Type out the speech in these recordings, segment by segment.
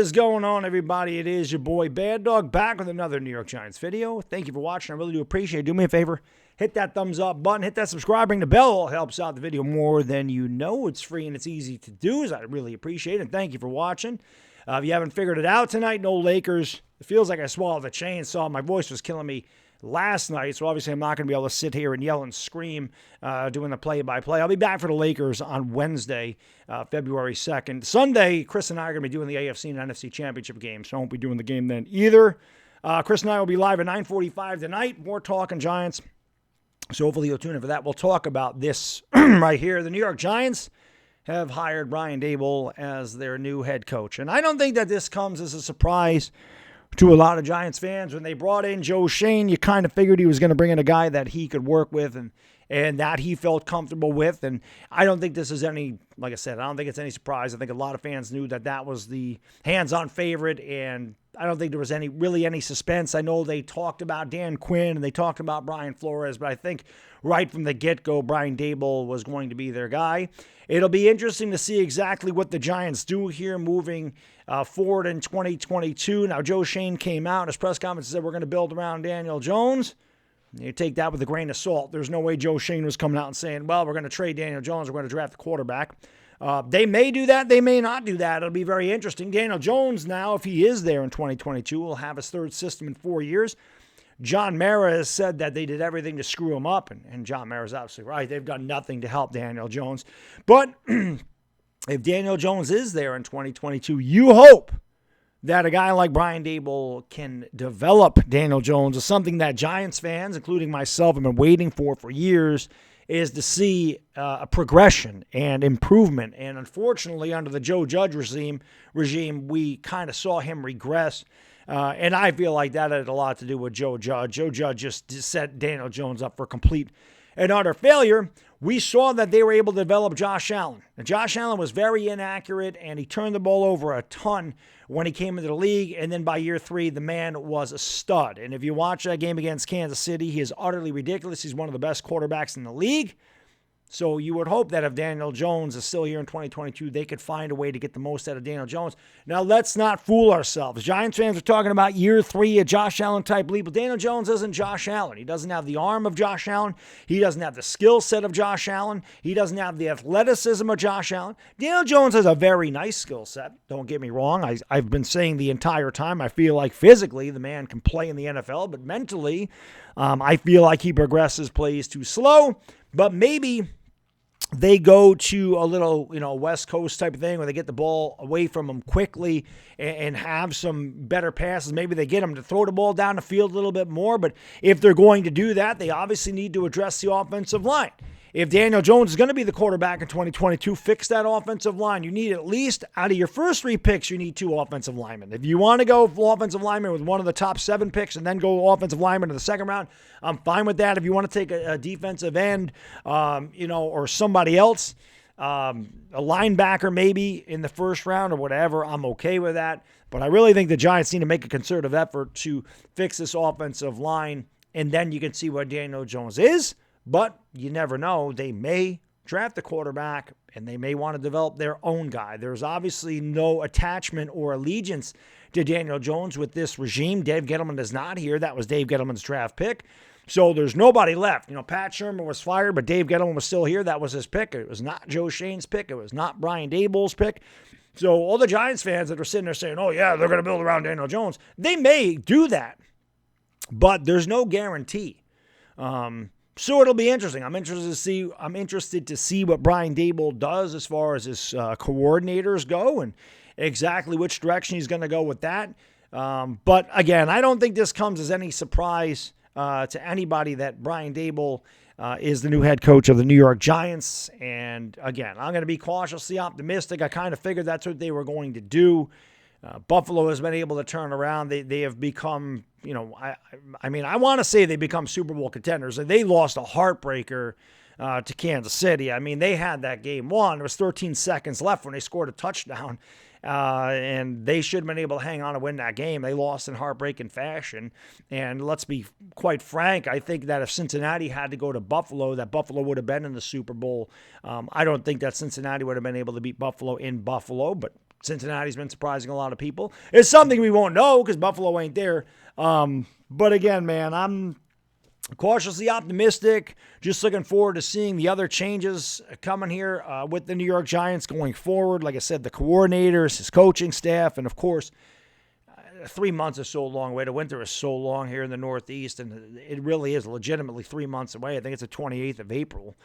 is going on, everybody? It is your boy Baddog back with another New York Giants video. Thank you for watching. I really do appreciate it. Do me a favor. Hit that thumbs up button. Hit that subscribe. Ring the bell. All helps out the video more than you know. It's free and it's easy to do. So I really appreciate it. And thank you for watching. If you haven't figured it out tonight, no Lakers. It feels like I swallowed a chainsaw. My voice was killing me last night, so obviously I'm not going to be able to sit here and yell and scream doing the play-by-play. I'll be back for the Lakers on Wednesday, February 2nd. Sunday, Chris and I are going to be doing the AFC and NFC Championship game, so I won't be doing the game then either. Chris and I will be live at 9:45 tonight. More talking Giants, so hopefully you'll tune in for that. We'll talk about this right here. The New York Giants have hired Brian Daboll as their new head coach, and I don't think that this comes as a surprise to a lot of Giants fans. When they brought in Joe Schoen, you kind of figured he was going to bring in a guy that he could work with and that he felt comfortable with. And I don't think this is any, like I said, I don't think it's any surprise. I think a lot of fans knew that that was the hands-on favorite, and I don't think there was really any suspense. I know they talked about Dan Quinn and they talked about Brian Flores, but I think right from the get-go, Brian Daboll was going to be their guy. It'll be interesting to see exactly what the Giants do here moving forward in 2022. Now, Joe Schoen came out in his press conference and said, we're going to build around Daniel Jones. You take that with a grain of salt. There's no way Joe Schoen was coming out and saying, well, we're going to trade Daniel Jones. We're going to draft the quarterback. They may do that. They may not do that. It'll be very interesting. Daniel Jones now, if he is there in 2022, will have his third system in 4 years. John Mara has said that they did everything to screw him up, and John Mara's obviously right. They've done nothing to help Daniel Jones. But if Daniel Jones is there in 2022, you hope that a guy like Brian Daboll can develop Daniel Jones is something that Giants fans, including myself, have been waiting for years, is to see a progression and improvement. And unfortunately, under the Joe Judge regime, we kind of saw him regress. And I feel like that had a lot to do with Joe Judge. Joe Judge just set Daniel Jones up for complete and utter failure. We saw that they were able to develop Josh Allen. And Josh Allen was very inaccurate, and he turned the ball over a ton when he came into the league. And then by year 3, the man was a stud. And if you watch that game against Kansas City, he is utterly ridiculous. He's one of the best quarterbacks in the league. So you would hope that if Daniel Jones is still here in 2022, they could find a way to get the most out of Daniel Jones. Now, let's not fool ourselves. Giants fans are talking about year 3, a Josh Allen-type leap. But Daniel Jones isn't Josh Allen. He doesn't have the arm of Josh Allen. He doesn't have the skill set of Josh Allen. He doesn't have the athleticism of Josh Allen. Daniel Jones has a very nice skill set. Don't get me wrong. I've been saying the entire time, I feel like physically the man can play in the NFL, but mentally, I feel like he progresses, plays too slow. But maybe they go to a little, West Coast type of thing where they get the ball away from him quickly and have some better passes. Maybe they get him to throw the ball down the field a little bit more. But if they're going to do that, they obviously need to address the offensive line. If Daniel Jones is going to be the quarterback in 2022, fix that offensive line. You need at least, out of your first 3 picks, you need 2 offensive linemen. If you want to go offensive lineman with one of the top 7 picks and then go offensive lineman in the second round, I'm fine with that. If you want to take a defensive end, or somebody else, a linebacker maybe in the first round or whatever, I'm okay with that. But I really think the Giants need to make a concerted effort to fix this offensive line, and then you can see what Daniel Jones is. But you never know. They may draft a quarterback, and they may want to develop their own guy. There's obviously no attachment or allegiance to Daniel Jones with this regime. Dave Gettleman is not here. That was Dave Gettleman's draft pick. So there's nobody left. Pat Shermer was fired, but Dave Gettleman was still here. That was his pick. It was not Joe Schoen's pick. It was not Brian Daboll's pick. So all the Giants fans that are sitting there saying, oh, yeah, they're going to build around Daniel Jones, they may do that, but there's no guarantee. So it'll be interesting. I'm interested to see what Brian Daboll does as far as his coordinators go and exactly which direction he's going to go with that. But again, I don't think this comes as any surprise to anybody that Brian Daboll is the new head coach of the New York Giants. And again, I'm going to be cautiously optimistic. I kind of figured that's what they were going to do. Buffalo has been able to turn around. They have become, I want to say they become Super Bowl contenders. They lost a heartbreaker to Kansas City. I mean, they had that game won. There was 13 seconds left when they scored a touchdown, and they should have been able to hang on and win that game. They lost in heartbreaking fashion. And let's be quite frank, I think that if Cincinnati had to go to Buffalo, that Buffalo would have been in the Super Bowl. I don't think that Cincinnati would have been able to beat Buffalo in Buffalo, but Cincinnati's been surprising a lot of people. It's something we won't know because Buffalo ain't there. But again, man, I'm cautiously optimistic. Just looking forward to seeing the other changes coming here with the New York Giants going forward. Like I said, the coordinators, his coaching staff, and of course, 3 months is so long away. The winter is so long here in the Northeast, and it really is legitimately 3 months away. I think it's the 28th of April.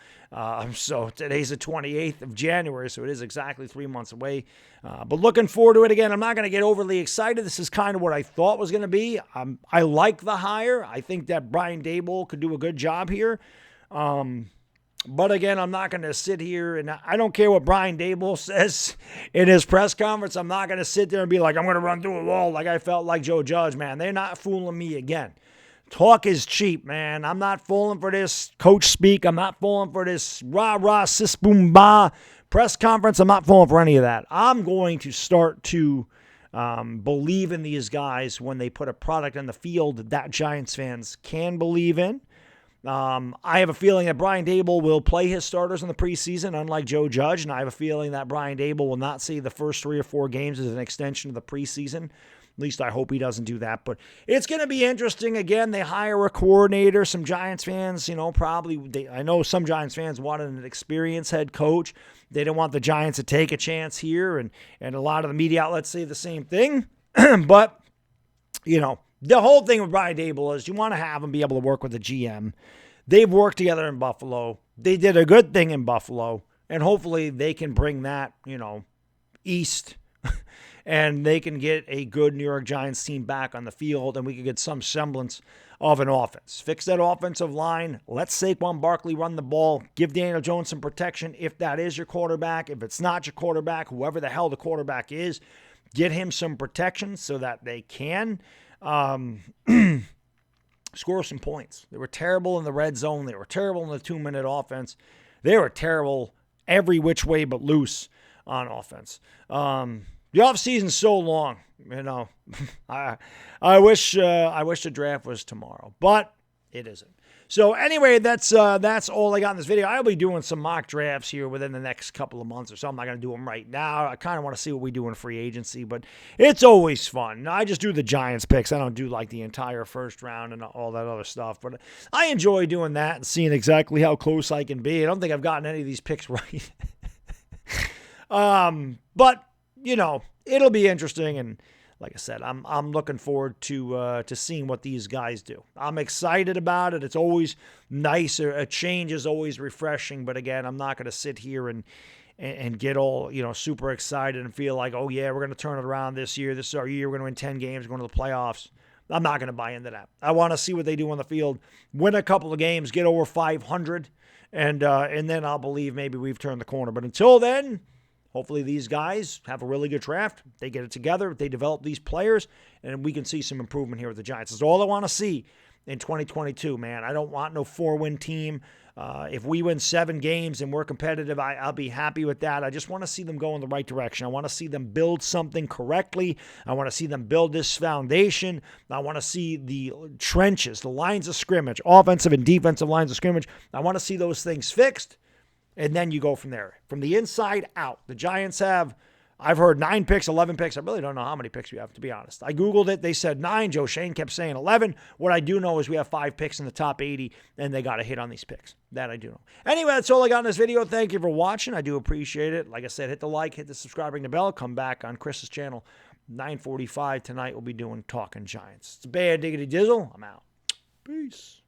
So today's the 28th of January, so it is exactly 3 months away. But looking forward to it again. I'm not going to get overly excited. This is kind of what I thought was going to be. I like the hire. I think that Brian Daboll could do a good job here. But again, I'm not going to sit here, and I don't care what Brian Daboll says in his press conference. I'm not going to sit there and be like, I'm going to run through a wall like I felt like Joe Judge, man. They're not fooling me again. Talk is cheap, man. I'm not falling for this coach speak. I'm not falling for this rah-rah, sis-boom-bah press conference. I'm not falling for any of that. I'm going to start to believe in these guys when they put a product on the field that Giants fans can believe in. I have a feeling that Brian Daboll will play his starters in the preseason, unlike Joe Judge, and I have a feeling that Brian Daboll will not see the first 3 or 4 games as an extension of the preseason. At least I hope he doesn't do that. But it's going to be interesting. Again, they hire a coordinator. Some Giants fans, probably, I know some Giants fans wanted an experienced head coach. They don't want the Giants to take a chance here, and a lot of the media outlets say the same thing. But, the whole thing with Brian Daboll is you want to have him be able to work with the GM. They've worked together in Buffalo. They did a good thing in Buffalo, and hopefully they can bring that, east, and they can get a good New York Giants team back on the field, and we can get some semblance of an offense. Fix that offensive line. Let Saquon Barkley run the ball. Give Daniel Jones some protection if that is your quarterback. If it's not your quarterback, whoever the hell the quarterback is, get him some protection so that they can score some points. They were terrible in the red zone. They were terrible in the 2-minute offense. They were terrible every which way but loose on offense. The offseason's so long, I wish the draft was tomorrow, but it isn't. So anyway, that's all I got in this video. I'll be doing some mock drafts here within the next couple of months or so. I'm not going to do them right now. I kind of want to see what we do in free agency, but it's always fun. I just do the Giants picks. I don't do like the entire first round and all that other stuff, but I enjoy doing that and seeing exactly how close I can be. I don't think I've gotten any of these picks right. But, it'll be interesting, and like I said, I'm looking forward to seeing what these guys do. I'm excited about it. It's always nice. A change is always refreshing. But again, I'm not going to sit here and get all super excited and feel like, oh yeah, we're going to turn it around this year. This is our year. We're going to win 10 games. We're going to the playoffs. I'm not going to buy into that. I want to see what they do on the field, win a couple of games, get over 500, and then I'll believe maybe we've turned the corner. But until then, hopefully these guys have a really good draft. They get it together. They develop these players, and we can see some improvement here with the Giants. That's all I want to see in 2022, man. I don't want no 4-win team. If we win 7 games and we're competitive, I'll be happy with that. I just want to see them go in the right direction. I want to see them build something correctly. I want to see them build this foundation. I want to see the trenches, the lines of scrimmage, offensive and defensive lines of scrimmage. I want to see those things fixed. And then you go from there. From the inside out. The Giants have, I've heard 9 picks, 11 picks. I really don't know how many picks we have, to be honest. I Googled it. They said 9. Joe Shane kept saying 11. What I do know is we have 5 picks in the top 80, and they got a hit on these picks. That I do know. Anyway, that's all I got in this video. Thank you for watching. I do appreciate it. Like I said, hit the like, hit the subscribe, ring the bell. Come back on Chris's channel. 9:45 tonight. We'll be doing Talking Giants. It's a bad diggity dizzle. I'm out. Peace.